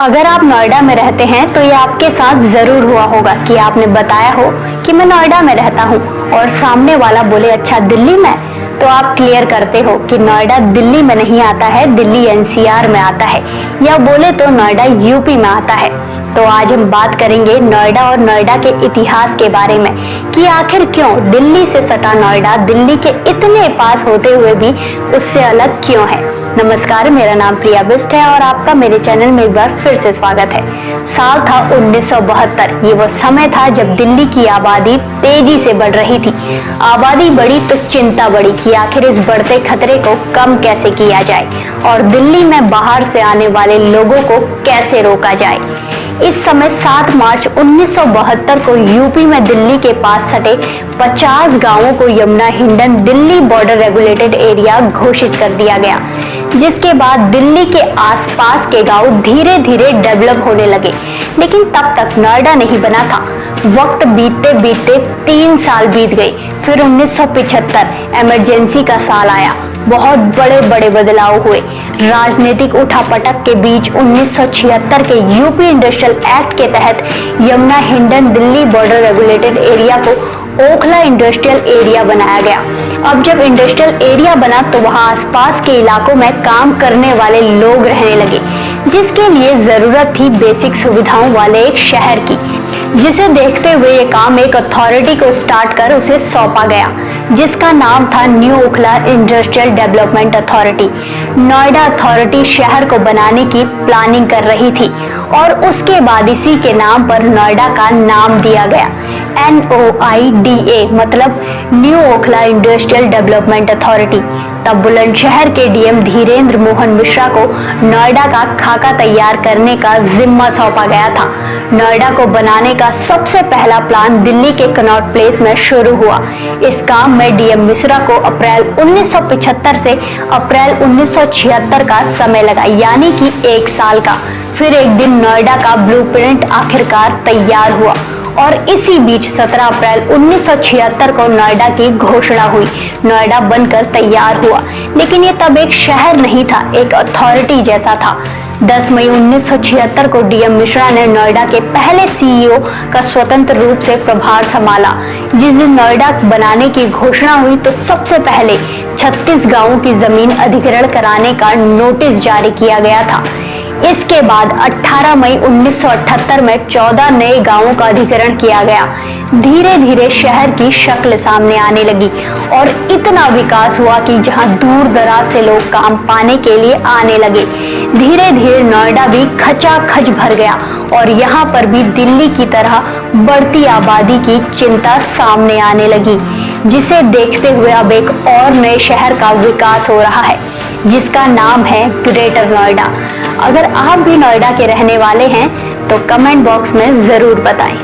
अगर आप नोएडा में रहते हैं तो ये आपके साथ जरूर हुआ होगा कि आपने बताया हो कि मैं नोएडा में रहता हूँ और सामने वाला बोले अच्छा दिल्ली में, तो आप क्लियर करते हो कि नोएडा दिल्ली में नहीं आता है, दिल्ली एनसीआर में आता है, या बोले तो नोएडा यूपी में आता है। तो आज हम बात करेंगे नोएडा और नोएडा के इतिहास के बारे में कि आखिर क्यों दिल्ली से सटा नोएडा दिल्ली के इतने पास होते हुए भी उससे अलग क्यों है। नमस्कार, मेरा नाम प्रिया बिस्ट है और आपका मेरे चैनल में एक बार फिर से स्वागत है। साल था 1972। ये वो समय था जब दिल्ली की आबादी तेजी से बढ़ रही थी। आबादी बढ़ी तो चिंता बढ़ी कि आखिर इस बढ़ते खतरे को कम कैसे किया जाए और दिल्ली में बाहर से आने वाले लोगों को कैसे रोका जाए। इस समय 7 मार्च 1972 को यूपी में दिल्ली के पास सटे 50 गांवों को Yamuna Hindon Delhi border regulated area घोषित कर दिया गया, जिसके बाद दिल्ली के आसपास के गांव धीरे धीरे डेवलप होने लगे। लेकिन तब तक नोएडा नहीं बना था। वक्त बीतते बीतते 3 साल बीत गए। फिर 1975 इमरजेंसी का साल आया। बहुत बड़े बड़े बदलाव हुए। राजनीतिक उठापटक के बीच 1976 के यूपी इंडस्ट्रियल एक्ट के तहत Yamuna Hindon Delhi border regulated area को ओखला इंडस्ट्रियल एरिया बनाया गया। अब जब इंडस्ट्रियल एरिया बना तो वहां आसपास के इलाकों में काम करने वाले लोग रहने लगे, जिसके लिए जरूरत थी बेसिक सुविधाओं वाले एक शहर की, जिसे देखते हुए ये काम एक अथॉरिटी को स्टार्ट कर उसे सौंपा गया, जिसका नाम था new Okhla industrial development authority. Noida authority शहर को बनाने की प्लानिंग कर रही थी और उसके बाद इसी के नाम पर नोएडा का नाम दिया गया, NOIDA, मतलब new Okhla industrial development authority. तब बुलंदशहर के डीएम धीरेन्द्र मोहन मिश्रा को नोएडा का खाका तैयार करने का जिम्मा सौंपा गया था। नोएडा को बनाने का सबसे पहला प्लान दिल्ली के कनॉट प्लेस में शुरू हुआ। इस काम में डीएम मिश्रा को अप्रैल 1975 से अप्रैल 1976 का समय लगा, यानी कि 1 साल का। फिर एक दिन नोएडा का ब्लूप्रिंट आखिरकार तैयार हुआ और इसी बीच 17 अप्रैल 1976 को नोएडा की घोषणा हुई। नोएडा बनकर तैयार हुआ, लेकिन ये तब एक शहर नहीं था, एक अथॉरिटी जैसा था। 10 मई 1976 को डीएम मिश्रा ने नोएडा के पहले सीईओ का स्वतंत्र रूप से प्रभार संभाला। जिस दिन नोएडा बनाने की घोषणा हुई तो सबसे पहले 36 गांवों की जमीन अधिग्रहण कराने का नोटिस जारी किया गया था। इसके बाद 18 मई 1978 में 14 नए गांवों का अधिग्रहण किया गया। धीरे धीरे शहर की शक्ल सामने आने लगी और इतना विकास हुआ कि जहां दूर दराज से लोग काम पाने के लिए आने लगे। धीरे धीरे नोएडा भी खचाखच भर गया और यहाँ पर भी दिल्ली की तरह बढ़ती आबादी की चिंता सामने आने लगी, जिसे देखते हुए अब एक और नए शहर का विकास हो रहा है, जिसका नाम है ग्रेटर नोएडा। अगर आप भी नोएडा के रहने वाले हैं तो कमेंट बॉक्स में जरूर बताएं।